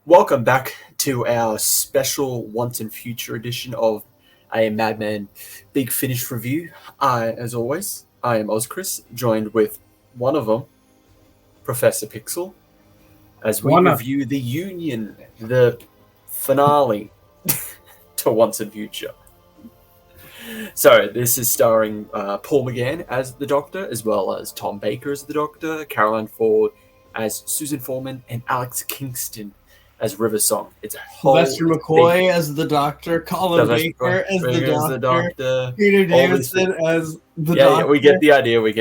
Welcome back to our special Once and Future edition of a Madman Big Finish review. As always, I am Ozchris, joined with one of them, Professor Pixel, as we review the Union, the finale to Once and Future. So this is starring Paul McGann as the Doctor, as well as Tom Baker as the Doctor, Caroline Ford as Susan Foreman, and Alex Kingston as River Song. It's a whole Sylvester McCoy as the Doctor, Colin Baker as the Doctor, Peter Davison as the Doctor. Yeah, we get the idea. But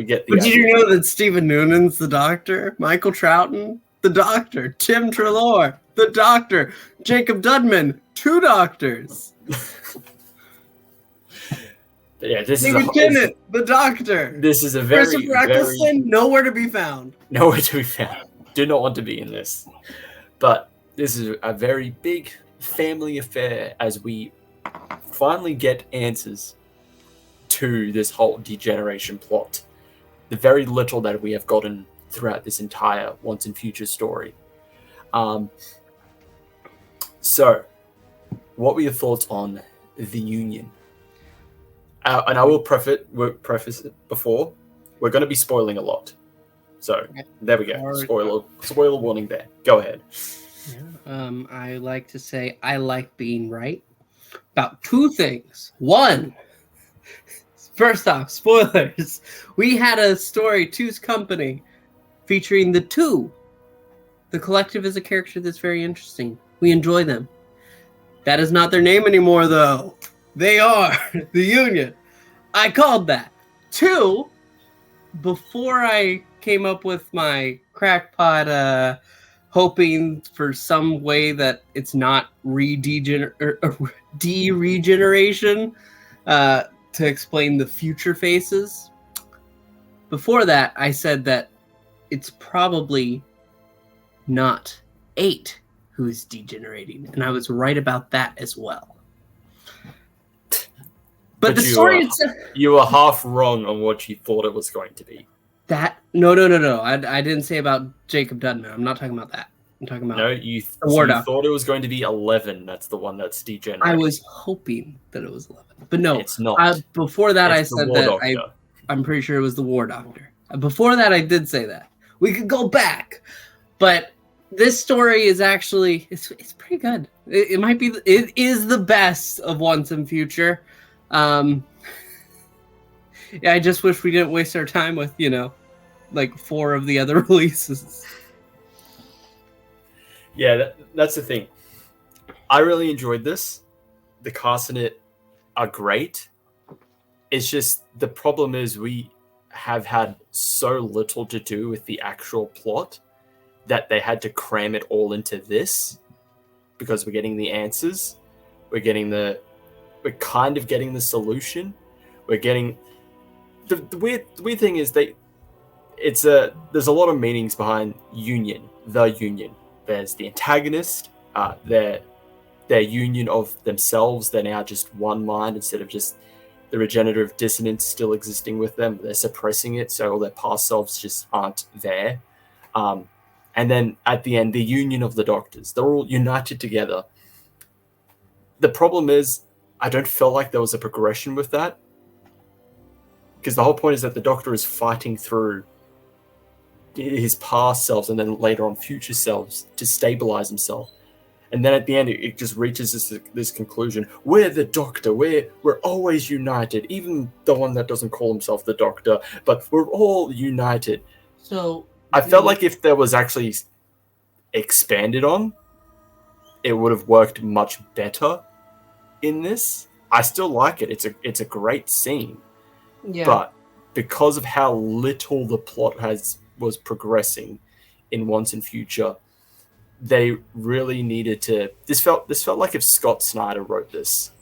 did you know that Stephen Noonan's the Doctor? Michael Troughton, the Doctor. Tim Treloar, the Doctor. Jacob Dudman, 2 Doctors. Yeah, this David Tennant, the Doctor. This is a very, Christopher Eccleston, nowhere to be found. Nowhere to be found. Do not want to be in this. But this is a very big family affair as we finally get answers to this whole degeneration plot. The very little that we have gotten throughout this entire Once and Future story. So, what were your thoughts on the Union? And I will preface it before. We're going to be spoiling a lot. So, there we go. Spoiler warning there. Go ahead. Yeah. I like to say I like being right about 2 things. 1, first off, spoilers. We had a story, Two's Company, featuring the Two. The Collective is a character that's very interesting. We enjoy them. That is not their name anymore, though. They are the Union. I called that. 2, before I came up with my crackpot hoping for some way that it's not de-regeneration to explain the future faces. Before that, I said that it's probably not 8 who's degenerating, and I was right about that as well. But the story itself, you were half wrong on what you thought it was going to be. No. I didn't say about Jacob Dudman. I'm not talking about that. I'm talking about you thought it was going to be 11. That's the one that's degenerating. I was hoping that it was 11, but no, it's not. Before that, I said that I'm pretty sure it was the War Doctor. Before that, I did say that. We could go back, but this story is actually it's pretty good. It is the best of Once and Future. Yeah, I just wish we didn't waste our time with, like 4 of the other releases. Yeah, that's the thing. I really enjoyed this. The cast in it are great. It's just the problem is we have had so little to do with the actual plot that they had to cram it all into this because we're getting the answers. We're kind of getting the solution. We're getting the weird thing is there's a lot of meanings behind Union, the Union. There's the antagonist, their union of themselves. They're now just one mind instead of just the regenerative dissonance still existing with them. They're suppressing it, so all their past selves just aren't there. And then at the end, the union of the Doctors. They're all united together. The problem is, I don't feel like there was a progression with that. Because the whole point is that the Doctor is fighting through his past selves and then later on future selves to stabilize himself. And then at the end, it just reaches this conclusion. We're the Doctor. We're always united. Even the one that doesn't call himself the Doctor. But we're all united. So I felt like if there was actually expanded on, it would have worked much better in this. I still like it. It's a great scene. Yeah. But because of how little the plot was progressing in Once and Future, they really needed to. This felt like if Scott Snyder wrote this.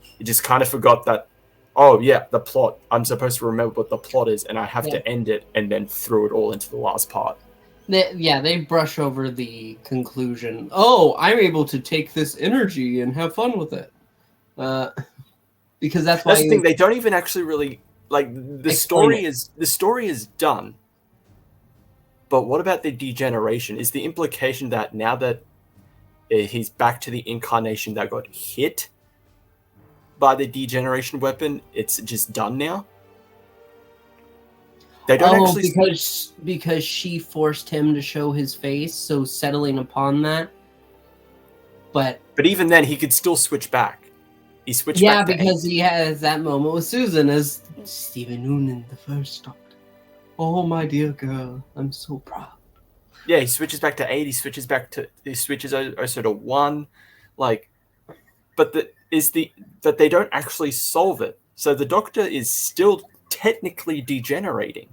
He just kind of forgot that. Oh yeah, the plot. I'm supposed to remember what the plot is, and I have to end it, and then throw it all into the last part. They brush over the conclusion. Oh, I'm able to take this energy and have fun with it. Because that's why the thing. They don't even actually really Like the Explain story is done. But what about the degeneration? Is the implication that now that he's back to the incarnation that got hit by the degeneration weapon, it's just done now? They don't actually because she forced him to show his face, so settling upon that. But even then, he could still switch back. He switched yeah, back. Because he has that moment with Susan as Stephen Noonan, the first Doctor. Oh, my dear girl, I'm so proud. Yeah, he switches back to 8. He switches also to 1, like, but they don't actually solve it. So the Doctor is still technically degenerating.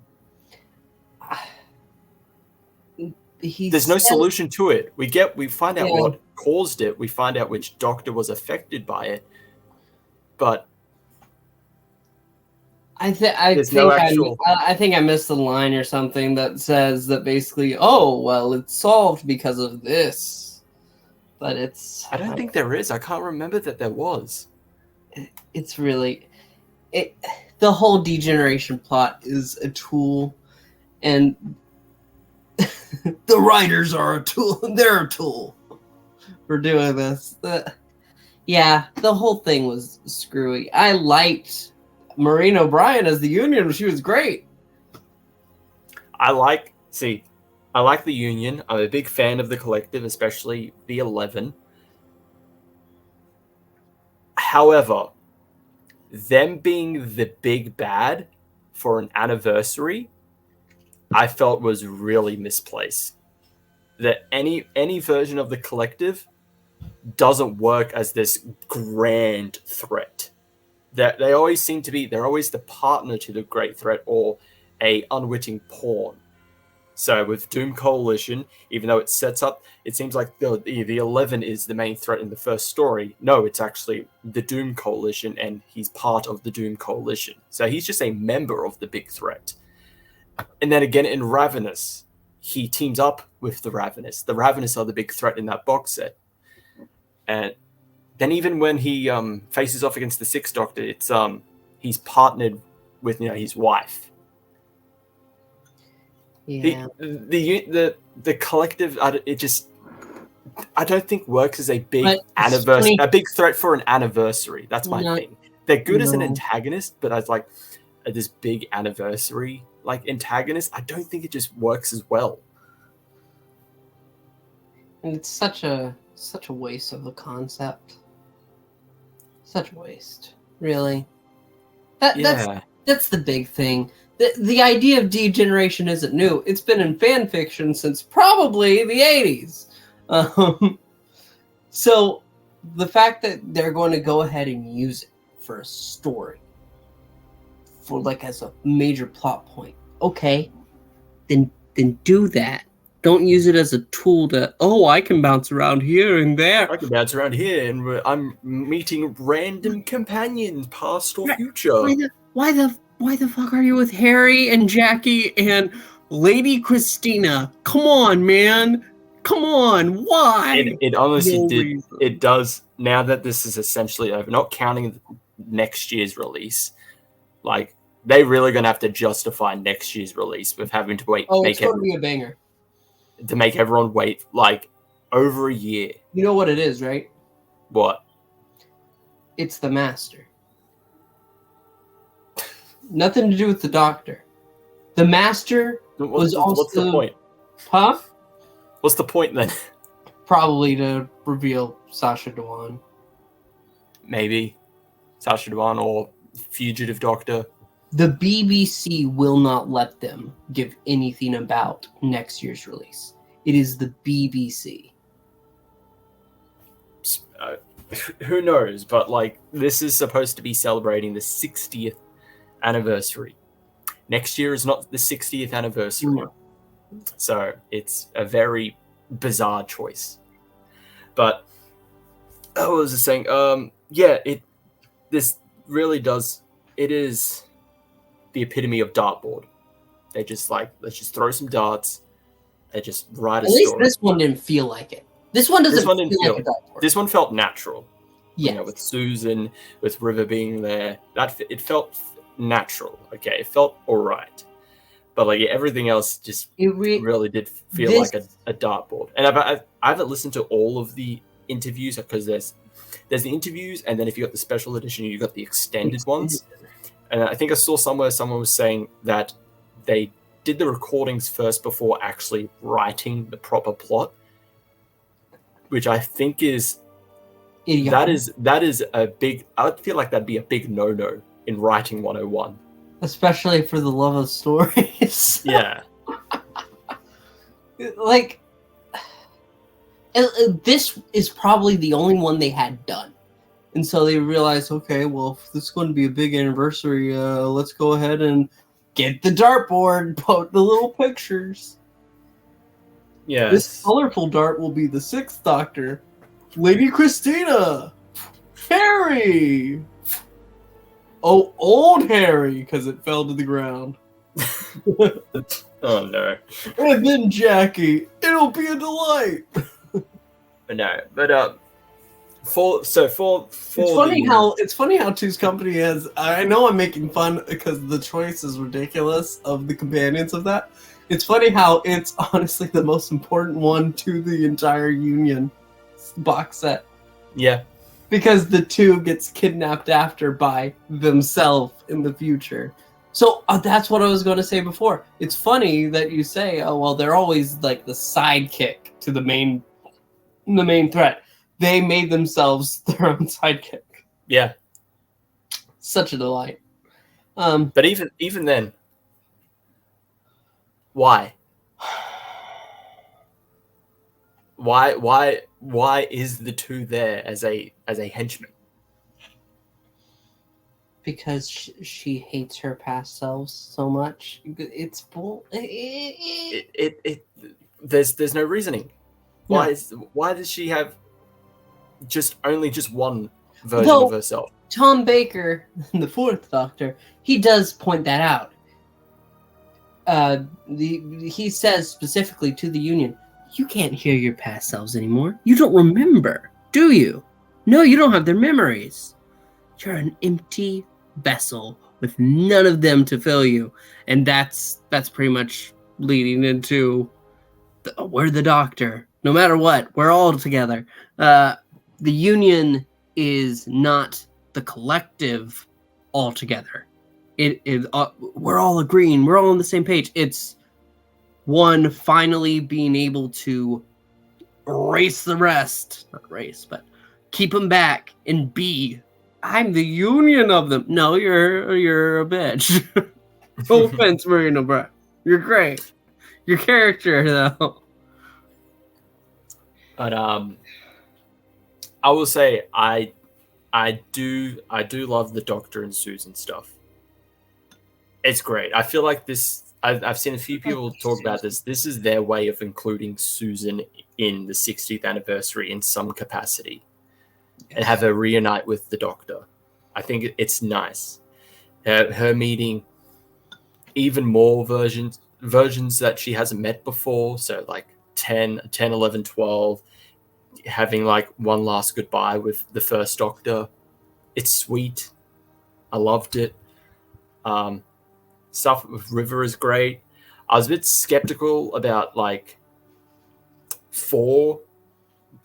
There's no solution to it. We find out what caused it. We find out which Doctor was affected by it, but I think I missed the line or something that says that basically, oh well, it's solved because of this, but I don't think there is. I can't remember that there was. It's really the whole degeneration plot is a tool, and the writers are a tool. They're a tool for doing this. The whole thing was screwy. I liked Maureen O'Brien as the Union. She was great. I like the Union. I'm a big fan of the Collective, especially the 11. However, them being the big bad for an anniversary, I felt was really misplaced. That any version of the Collective doesn't work as this grand threat. That they always seem to be, they're always the partner to the great threat or a unwitting pawn. So with Doom Coalition, even though it sets up, it seems like the 11 is the main threat in the first story. No, it's actually the Doom Coalition, and he's part of the Doom Coalition. So he's just a member of the big threat. And then again in Ravenous, he teams up with the Ravenous. The Ravenous are the big threat in that box set. And then even when he faces off against the Sixth Doctor, it's he's partnered with his wife. Yeah. The Collective, I don't think works as a big anniversary, a big threat for an anniversary. That's my thing. They're good as an antagonist, but as like this big anniversary like antagonist, I don't think it just works as well. And it's such a waste of a concept. Such a waste, really. That's the big thing. The idea of degeneration isn't new. It's been in fan fiction since probably the 80s. So the fact that they're going to go ahead and use it for a story, for like as a major plot point, okay, then do that. Don't use it as a tool to, I can bounce around here and there. I can bounce around here, and I'm meeting random companions, past or future. Why the fuck are you with Harry and Jackie and Lady Christina? Come on, man. Come on. Why? It honestly did. It does. Now that this is essentially over, not counting next year's release, like they really gonna have to justify next year's release with having to wait. It's going to be a banger. To make everyone wait like over a year. You know what it is, right? What? It's the Master. Nothing to do with the Doctor. The Master was also... What's the point? Huh? What's the point then? Probably to reveal Sacha Dhawan. Maybe. Sacha Dhawan or Fugitive Doctor. The BBC will not let them give anything about next year's release. It is the BBC. Who knows? But like, this is supposed to be celebrating the 60th anniversary. Next year is not the 60th anniversary. No. So it's a very bizarre choice. But I was just saying, this really does. It is the epitome of dartboard. They just like, let's just throw some darts and just write a story. At least this one didn't feel like it. This one didn't feel like a dartboard. This one felt natural. Yeah. With Susan, with River being there, it felt natural. Okay, it felt all right, but like everything else just really did feel like a dartboard. And I haven't listened to all of the interviews because there's the interviews, and then if you got the special edition, you got the extended ones. And I think I saw somewhere someone was saying that they did the recordings first before actually writing the proper plot, which I think is that is a big. I would feel like that'd be a big no-no in writing 101, especially for the love of stories. Yeah, like this is probably the only one they had done. And so they realized, okay, well, if this is going to be a big anniversary, let's go ahead and get the dartboard, put the little pictures. Yeah. This colorful dart will be the 6th Doctor, Lady Christina, Harry. Oh, old Harry, because it fell to the ground. Oh, no. And then Jackie. It'll be a delight. No, but it's funny how Two's Company has. I know I'm making fun because the choice is ridiculous of the companions of that. It's funny how it's honestly the most important one to the entire Union box set. Yeah, because the 2 gets kidnapped after by themselves in the future. So that's what I was going to say before. It's funny that you say, "Oh well, they're always like the sidekick to the main threat." They made themselves their own sidekick. Yeah. Such a delight. But even then, why? Why is the 2 there as a henchman? Because she hates her past selves so much. It's bull. There's no reasoning. Why does she have just one version of herself? Tom Baker, the 4th Doctor, he does point that out. He says specifically to the Union, "You can't hear your past selves anymore. You don't remember, do you? No, you don't have their memories. You're an empty vessel with none of them to fill you." And that's pretty much leading into we're the Doctor. No matter what, we're all together. The Union is not the collective all together. We're all agreeing. We're all on the same page. It's one finally being able to erase the rest. Not erase, but keep them back and be. I'm the Union of them. No, you're a bitch. No offense, Marina Brett. You're great. Your character, though. But I will say I do love the Doctor and Susan stuff. It's great. I feel like this. I've seen a few people talk about this. This is their way of including Susan in the 60th anniversary in some capacity, and have her reunite with the Doctor. I think it's nice. Her meeting even more versions that she hasn't met before. So like 10, 11, 12. Having like one last goodbye with the first Doctor. It's sweet. I loved it. Stuff with River is great. I was a bit skeptical about like 4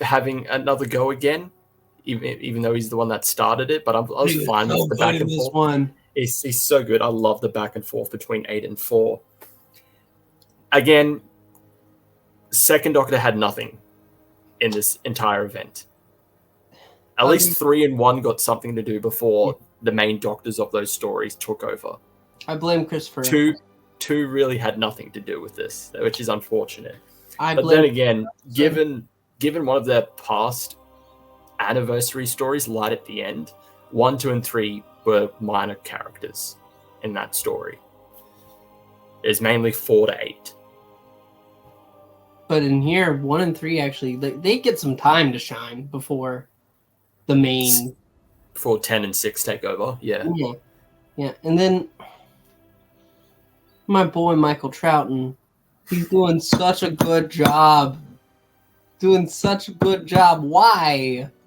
having another go again, even though he's the one that started it. But I was fine with the back and forth. One. He's so good. I love the back and forth between 8 and 4. Again, second Doctor had nothing in this entire event. At least 3 and 1 got something to do before the main Doctors of those stories took over. I blame Christopher. 2 really had nothing to do with this, which is unfortunate. But then again, given one of their past anniversary stories, Light at the End, 1, 2, and 3 were minor characters in that story. It's mainly 4 to 8. But in here, 1 and 3 actually, they get some time to shine before the main. Before 10 and 6 take over, yeah. Yeah. And then my boy Michael Troughton, he's doing such a good job. Why?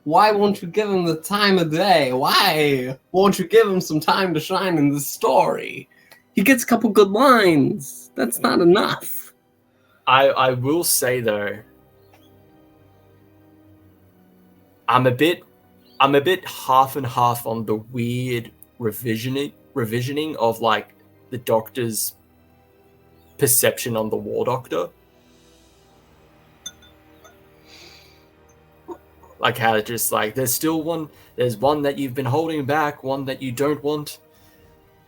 Why won't you give him the time of day? Why won't you give him some time to shine in the story? He gets a couple good lines. That's not enough. I will say though, I'm a bit half and half on the weird revisioning of like the Doctor's perception on the War Doctor. Like how it's just like there's one that you've been holding back, one that you don't want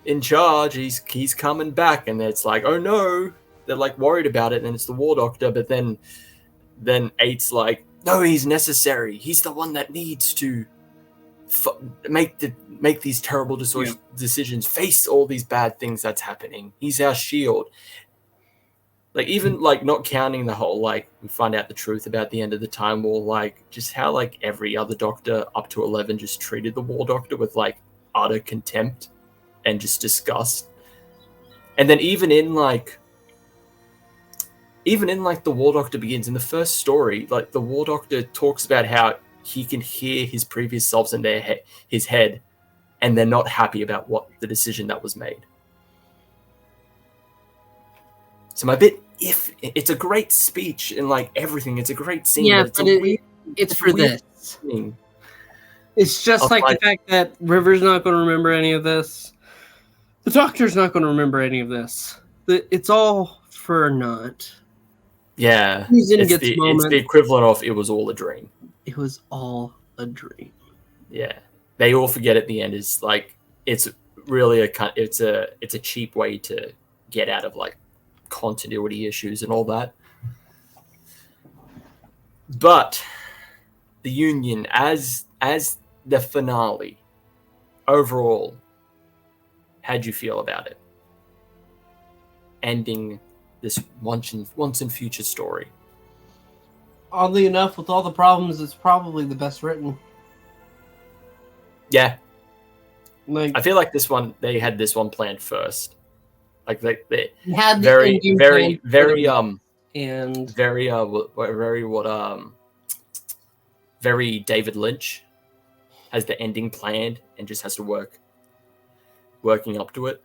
in charge. He's coming back, and it's like, oh no, they're like worried about it, and it's the War Doctor. But then 8's like, no, he's necessary. He's the one that needs to make these terrible decisions, face all these bad things that's happening. He's our shield. Like, even like not counting the whole like we find out the truth about the end of the Time War, like just how like every other Doctor up to 11 just treated the War Doctor with like utter contempt and just disgust. And then even in like the War Doctor Begins, in the first story, like the War Doctor talks about how he can hear his previous selves in his head, and they're not happy about what the decision that was made. So my bit, if it's a great speech and like everything, it's a great scene. Yeah, but it's for this. Thing. It's just like the fact that River's not going to remember any of this. The Doctor's not going to remember any of this. It's all for naught. Yeah, it's the equivalent of it was all a dream. It was all a dream. Yeah, they all forget at the end is like it's really it's a cheap way to get out of like continuity issues and all that. But the Union as the finale overall, how'd you feel about it? Ending this once and future story. Oddly enough, with all the problems, it's probably the best written. Yeah. Like, I feel like they had this one planned first. Like they had very David Lynch has the ending planned and just has to working up to it.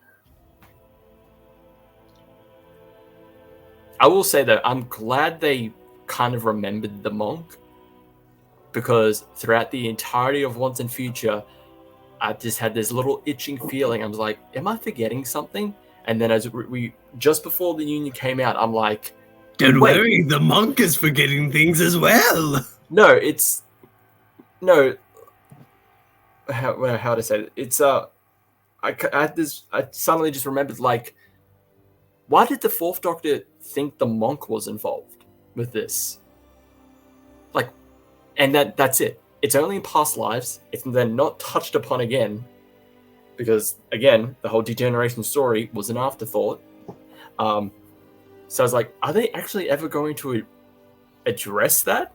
I will say that I'm glad they kind of remembered the monk, because throughout the entirety of Once and Future, I just had this little itching feeling. I was like, am I forgetting something? And then as we just before the Union came out, I'm like, don't worry, the monk is forgetting things as well. No, how to say it? It's I suddenly just remembered, like, why did the Fourth Doctor think the monk was involved with this? Like, and that's it. It's only in past lives. It's then not touched upon again, because again, the whole degeneration story was an afterthought. So I was like, are they actually ever going to address that?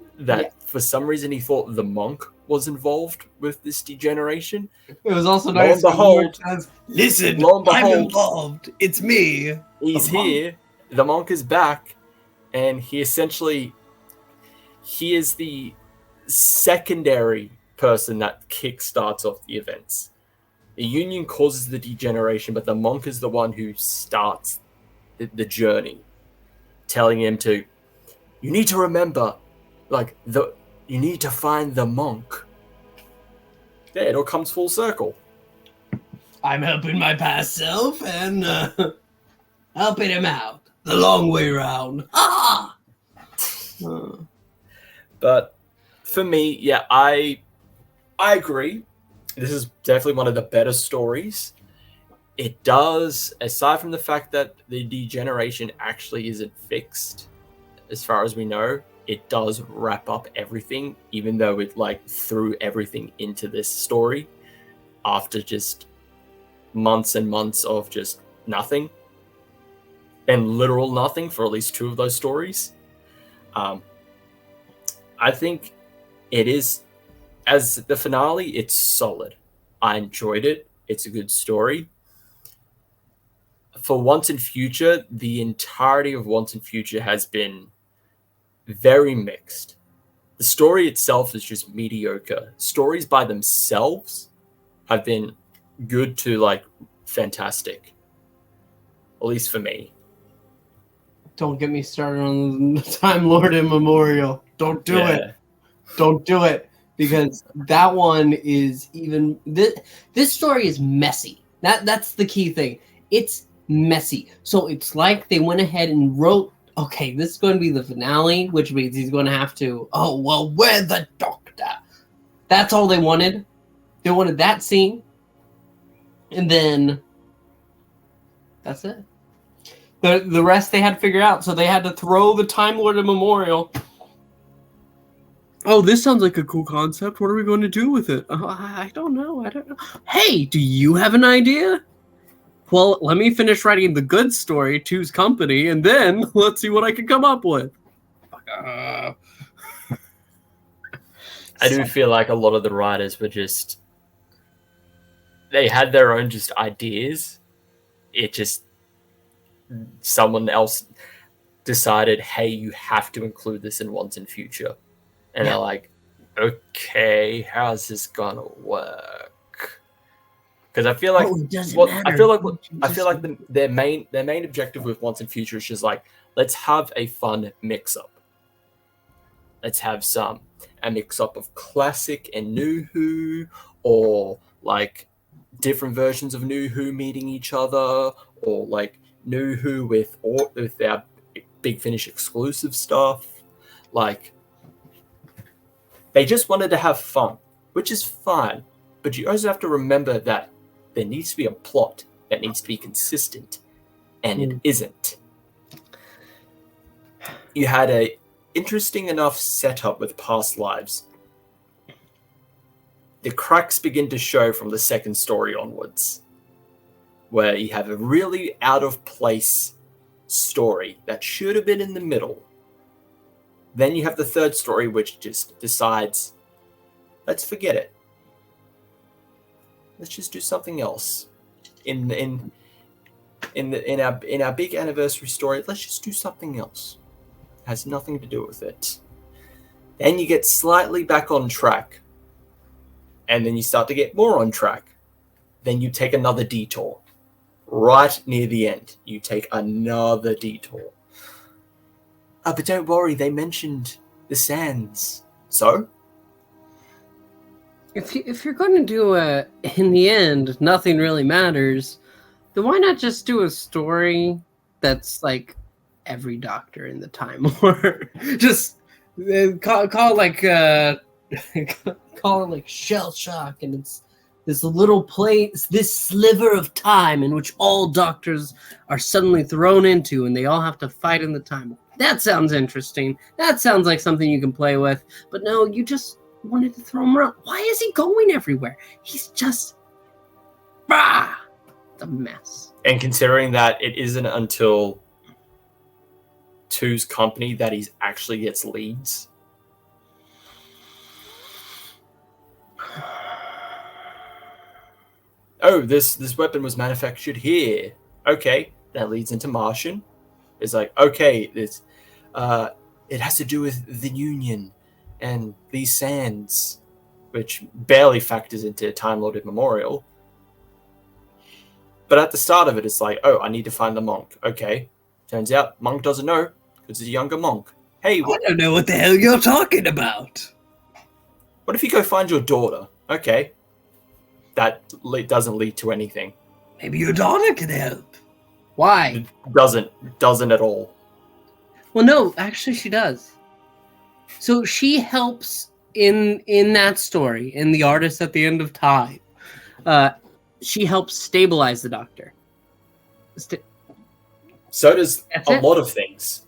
For some reason he thought the monk was involved with this degeneration. It was also nice. Listen, I'm involved. It's me. He's here. The monk is back, and he is the secondary person that kickstarts off the events. The Union causes the degeneration, but the monk is the one who starts the journey, telling him you need to remember, like, you need to find the monk. Yeah, it all comes full circle. I'm helping my past self and helping him out the long way around. Ah! But for me, yeah, I agree. This is definitely one of the better stories. It does, aside from the fact that the degeneration actually isn't fixed, as far as we know, it does wrap up everything, even though it like threw everything into this story after just months and months of just nothing, and literal nothing for at least two of those stories. I think it is, as the finale, it's solid. I enjoyed it. It's a good story. For Once and Future, the entirety of Once and Future has been very mixed. the story itself is just mediocre. Stories by themselves have been good to like fantastic, at least for me. Don't get me started on the Time Lord Immemorial. Don't do it. Don't do it, because that one is even this story is messy. That's the key thing. It's messy. So it's like they went ahead and wrote, okay, this is going to be the finale, which means he's going to have to, oh, well, where's the doctor? That's all they wanted. They wanted that scene. And then that's it. The rest they had to figure out. So they had to throw the Time Lord Immemorial. Oh, this sounds like a cool concept. What are we going to do with it? I don't know. Hey, do you have an idea? Well, let me finish writing the good story, Two's Company, and then let's see what I can come up with. I do feel like a lot of the writers were just... They had their own just ideas. It just... Someone else decided, hey, you have to include this in Once and Future. And they're like, okay, how's this gonna work? Because I feel like, I feel like their main objective with Once and Future is just like, let's have a fun mix-up. Let's have a mix-up of classic and New Who, or like different versions of New Who meeting each other, or like New Who with our Big Finish exclusive stuff. Like, they just wanted to have fun, which is fine. But you also have to remember that there needs to be a plot that needs to be consistent, and it isn't. You had a interesting enough setup with Past Lives. The cracks begin to show from the second story onwards, where you have a really out of place story that should have been in the middle. Then you have the third story, which just decides, let's forget it. Let's just do something else. In our big anniversary story, let's just do something else. It has nothing to do with it. Then you get slightly back on track, and then you start to get more on track. Then you take another detour. Right near the end, you take another detour. But don't worry, they mentioned the sands. So? If you're going to do in the end, nothing really matters, then why not just do a story that's like every Doctor in the Time Lord? Just call it like call it like Shell Shock, and it's this little place, this sliver of time in which all Doctors are suddenly thrown into, and they all have to fight in the Time. That sounds interesting. That sounds like something you can play with. But no, you just wanted to throw him around. Why is he going everywhere? He's just... It's a mess. And considering that it isn't until Two's Company that he actually gets leads. Oh, this weapon was manufactured here. Okay, that leads into Martian. It's like, okay, it has to do with the Union and these sands, which barely factors into Time Lord Immemorial. But at the start of it, it's like, oh, I need to find the monk. Okay, turns out monk doesn't know because he's a younger monk. Hey, I don't know what the hell you're talking about. What if you go find your daughter? Okay, that doesn't lead to anything. Maybe your daughter can help. Why? It doesn't at all. Well, no, actually she does. So she helps in that story, in The Artist at the End of Time. She helps stabilize the Doctor. So does a lot of things.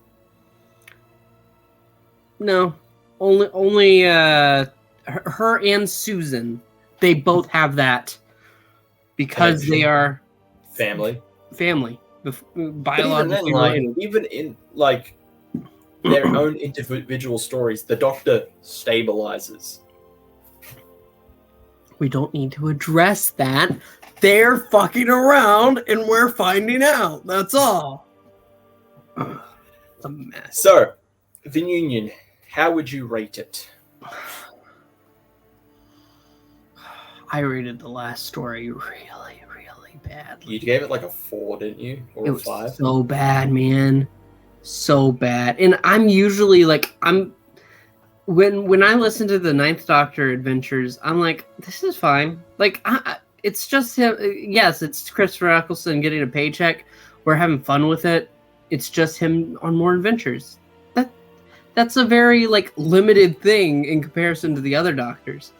No, only her and Susan. They both have that because they are family. Biological. Even in like their own individual stories, the Doctor stabilizes. We don't need to address that. They're fucking around and we're finding out. That's all. It's a mess. So, the Union, how would you rate it? I rated the last story really, really badly. You gave it like a 4, didn't you? Or It a was 5? so bad, man. So bad. And I'm usually like, when I listen to the Ninth Doctor adventures, I'm like, this is fine. Like, it's just him. Yes, it's Christopher Eccleston getting a paycheck. We're having fun with it. It's just him on more adventures. That's a very like limited thing in comparison to the other Doctors.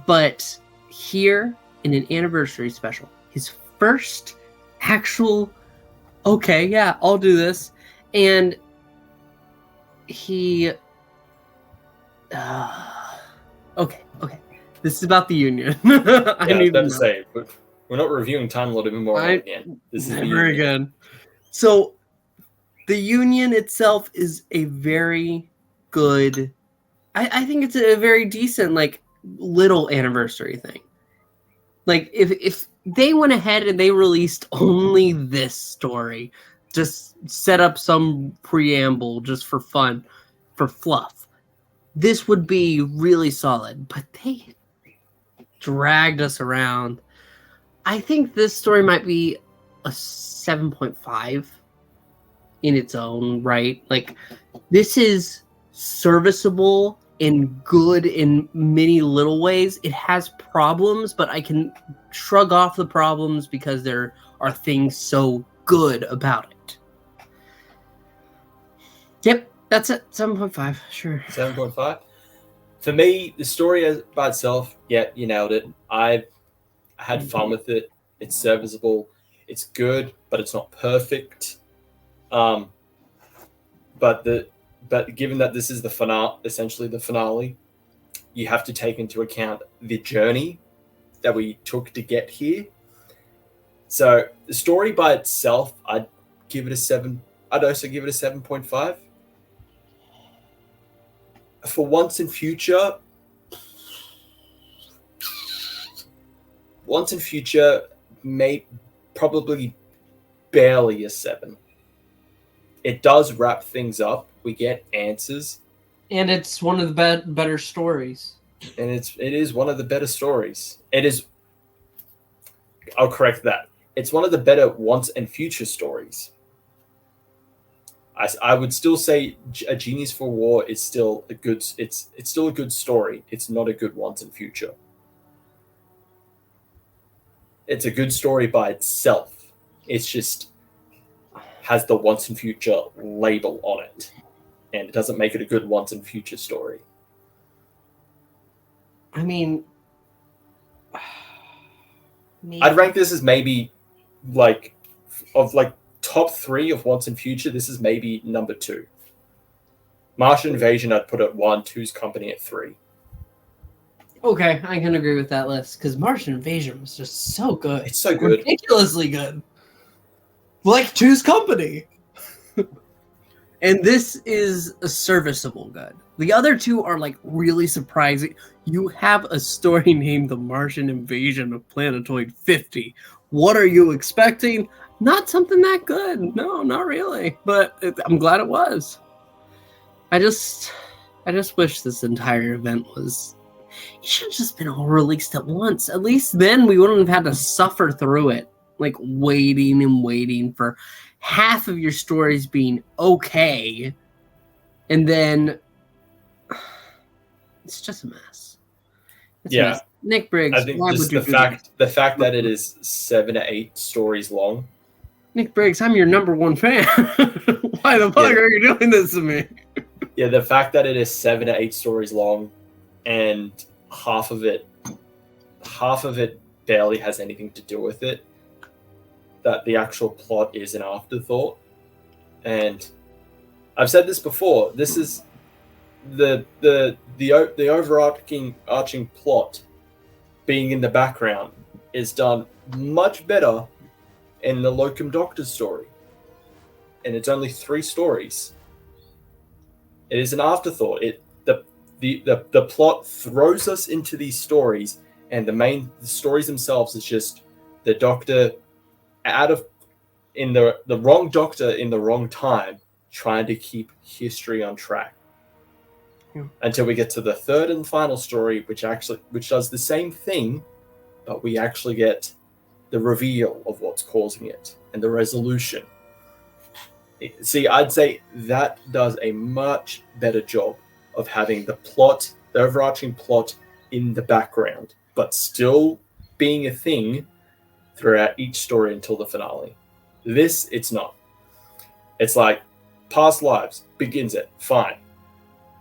But here in an anniversary special, his first actual, okay, yeah, I'll do this, and he. Okay. This is about the Union. I Yeah, I was need about to to know. say, but we're not reviewing Time Lord Immortal again. This is the Never Union. again. So, the Union itself is a very good. I think it's a very decent, like, little anniversary thing. Like, if they went ahead and they released only this story, just set up some preamble just for fun, for fluff, this would be really solid. But they dragged us around. I think this story might be a 7.5 in its own right. Like, this is serviceable and good in many little ways. It has problems, but I can shrug off the problems because there are things so good about it. Yep, that's it. 7.5, sure. 7.5. For me, the story by itself, yeah, you nailed it. I had fun with it. It's serviceable. It's good, but it's not perfect. But given that this is the finale, essentially the finale, you have to take into account the journey that we took to get here. So the story by itself, I'd give it a 7. I'd also give it a 7.5. For Once and Future, may probably barely a 7. It does wrap things up. We get answers, And it's one of the better stories. and it is one of the better stories. It is. I'll correct that. It's one of the better Once and Future stories. I would still say A Genius for War is still a good. It's still a good story. It's not a good Once and Future. It's a good story by itself. It's just has the Once and Future label on it, and it doesn't make it a good Once and Future story. I mean, I'd rank this as maybe like of like top 3 of Once and Future. This is maybe number 2. Martian Invasion I'd put at 1, Two's Company at 3. Okay, I can agree with that list because Martian Invasion was just so good. It's so good. Ridiculously good. Like Two's Company. And this is a serviceable good. The other two are like really surprising. You have a story named The Martian Invasion of Planetoid 50. What are you expecting? Not something that good. No, not really. But I'm glad it was. I just wish this entire event was... It should have just been all released at once. At least then we wouldn't have had to suffer through it. Like waiting and waiting for half of your stories being okay. And then it's just a mess. It's a mess. Nick Briggs, I think just the fact that it is 7 to 8 stories long. Nick Briggs, I'm your number 1 fan. Why the fuck are you doing this to me? Yeah, the fact that it is 7 to 8 stories long, and half of it barely has anything to do with it. That the actual plot is an afterthought, and I've said this before. This is the overarching plot being in the background is done much better in the Locum Doctor story, and it's only 3 stories. It is an afterthought. The plot throws us into these stories, and the stories themselves is just the Doctor in the wrong Doctor in the wrong time, trying to keep history on track. until we get to the third and final story, which does the same thing, but we actually get the reveal of what's causing it and the resolution. See, I'd say that does a much better job of having the plot, the overarching plot in the background, but still being a thing throughout each story until the finale. This, it's not. It's like Past Lives begins it, fine.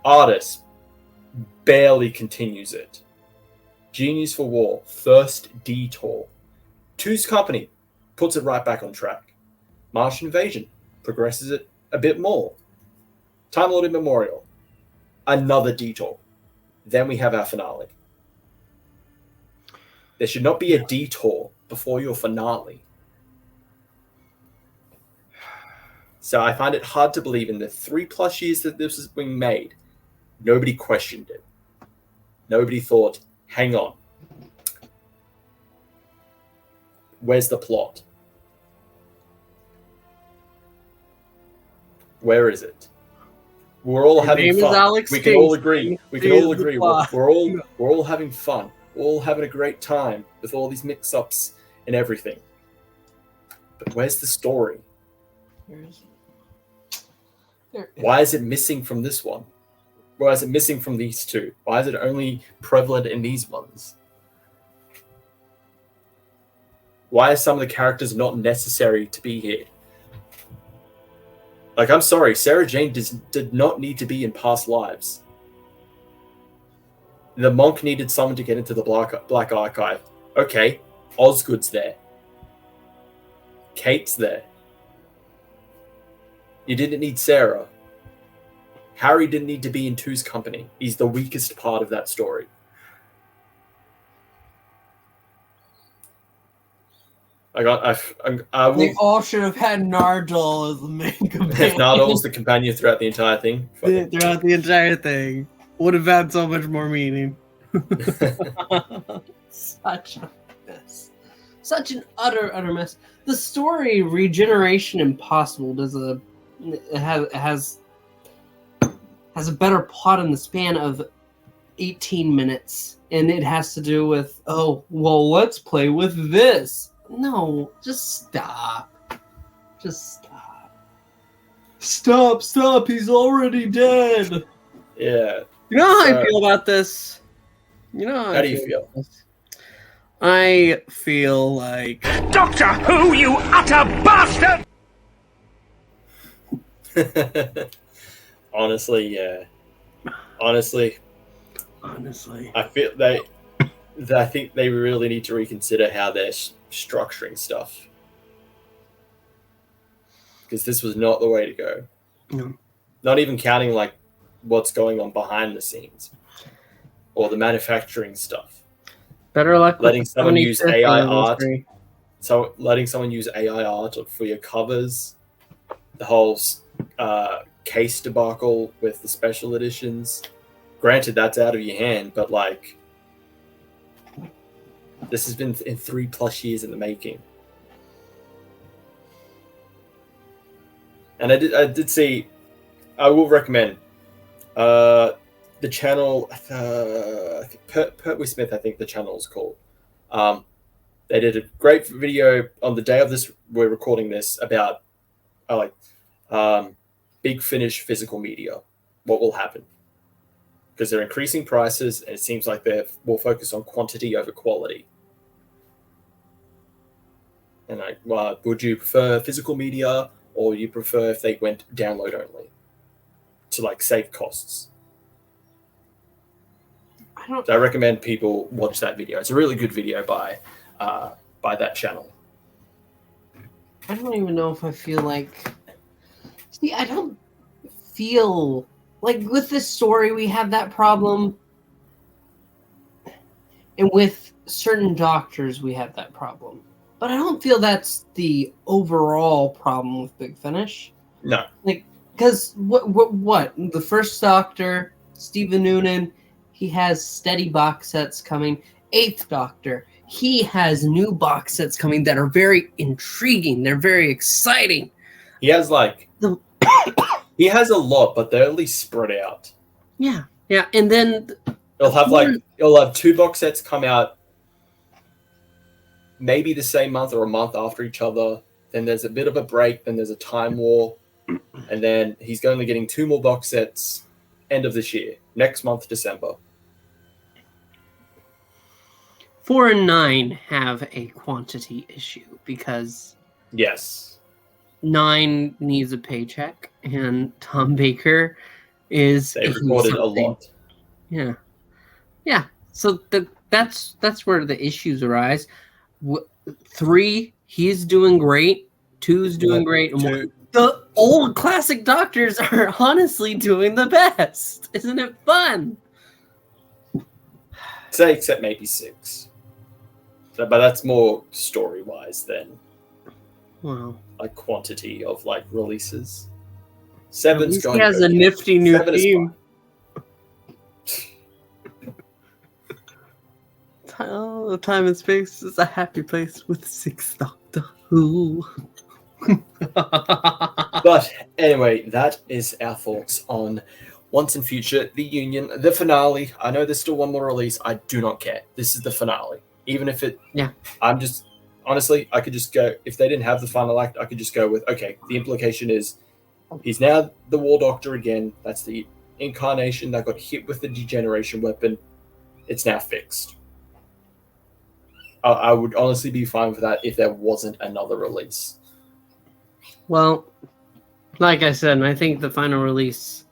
Artist barely continues it. Genius for War, first detour. Two's Company puts it right back on track. Martian Invasion progresses it a bit more. Time Lord Immemorial, another detour. Then we have our finale. There should not be a detour before your finale. So I find it hard to believe in the 3+ years that this was being made, nobody questioned it. Nobody thought, hang on, where's the plot? Where is it? We're all having fun. We can all agree. We can all agree. We're all having fun. We're all having a great time with all these mix-ups and everything. But where's the story? Why is it missing from this one? Why is it missing from these two? Why is it only prevalent in these ones? Why are some of the characters not necessary to be here? Like, I'm sorry, Sarah Jane did not need to be in Past Lives. The monk needed someone to get into the Black Archive. Okay, Osgood's there. Kate's there. You didn't need Sarah. Harry didn't need to be in Two's Company. He's the weakest part of that story. They all should have had Nardole as the main companion. If Nardole was the companion throughout the entire thing. Throughout the entire thing. Would have had so much more meaning. Such a mess. Such an utter mess. The story Regeneration Impossible has a better plot in the span of 18 minutes. And it has to do with, let's play with this. No, just stop. Just stop. Stop, he's already dead. Yeah. You know how I feel about this? How do you feel? I feel like... Doctor Who, you utter bastard! Honestly, yeah. Honestly. I feel I think they really need to reconsider how they're structuring stuff. Because this was not the way to go. No. Not even counting like what's going on behind the scenes or the manufacturing stuff. Better luck letting someone use AI art. So letting someone use AI art for your covers. The whole case debacle with the special editions. Granted, that's out of your hand, but like, this has been in 3+ years in the making. And I did see, I will recommend the channel, I think Pertwee Smith, I think the channel is called. They did a great video on the day of this, we're recording this, about Big Finish physical media. What will happen? Because they're increasing prices, and it seems like they're more focused on quantity over quality. And would you prefer physical media, or you prefer if they went download only to save costs? I recommend people watch that video. It's a really good video by that channel. I don't even know if I feel like... See, I don't feel... Like, with this story, we have that problem. And with certain doctors, we have that problem. But I don't feel that's the overall problem with Big Finish. No. Because what? The first Doctor, Stephen Noonan, he has steady box sets coming. 8th Doctor, he has new box sets coming that are very intriguing. They're very exciting. He has he has a lot, but they're at least spread out. Yeah. Yeah, and then it'll have 2 box sets come out maybe the same month or a month after each other. Then there's a bit of a break. Then there's a time war, and then he's only getting 2 more box sets end of this year, next month, December. 4 and 9 have a quantity issue because Yes. 9 needs a paycheck, and Tom Baker is They recorded a something. lot. Yeah. So that's where the issues arise. 3, he's doing great. 2's doing great. And Two. the old classic doctors are honestly doing the best. Isn't it fun? Say except maybe 6. But that's more story-wise than Wow. like quantity of like releases. At 7's least going he has good. a nifty new 7 is team. fine. Oh, time and space is a happy place with 6th Doctor Who. But anyway, that is our thoughts on Once and Future, The Union, the finale. I know there's still one more release. I do not care. This is the finale. Even if it... Yeah. I'm just... Honestly, I could just go... If they didn't have the final act, I could just go with, okay, the implication is he's now the War Doctor again. That's the incarnation that got hit with the degeneration weapon. It's now fixed. I would honestly be fine with that if there wasn't another release. Well, like I said, I think the final release,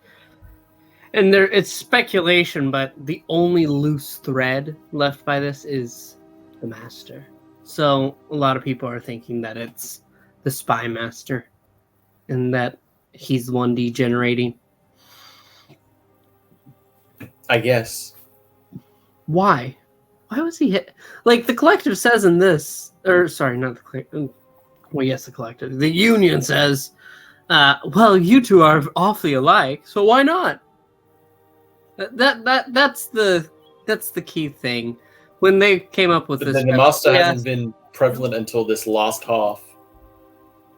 and it's speculation, but the only loose thread left by this is the Master. So a lot of people are thinking that it's the Spy Master, and that he's the one degenerating. I guess. Why? Why was he hit? Like the Collective says in this, or sorry, not the Collective. Well, yes, the Collective. The Union says, "Well, you two are awfully alike, so why not?" That's the key thing. When they came up with But this, then the Master hasn't been prevalent until this last half,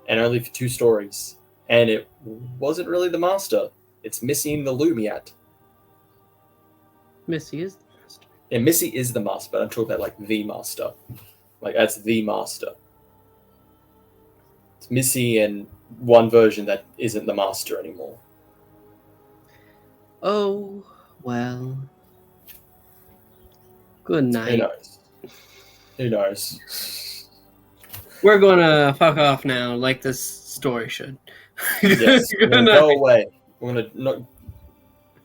and only for 2 stories. And it wasn't really the Master. It's Missy and the Lumiat. Missy is the Master. And Missy is the Master, but I'm talking about like the Master. Like that's the Master. It's Missy and one version that isn't the Master anymore. Oh well. Good Who night. knows? Who knows? We're gonna fuck off now, like this story should. Yes, we're Good gonna night. go away. We're gonna not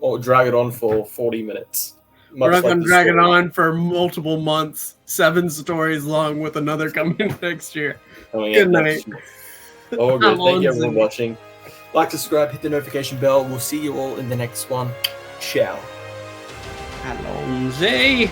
or drag it on for 40 minutes. We're Much not like gonna the drag it story. on for multiple months. 7 stories long with another coming next year. Coming Good up night. next week. Oh, good. I'm Thank you everyone on watching. Like, subscribe, hit the notification bell. We'll see you all in the next one. Ciao. Alonze.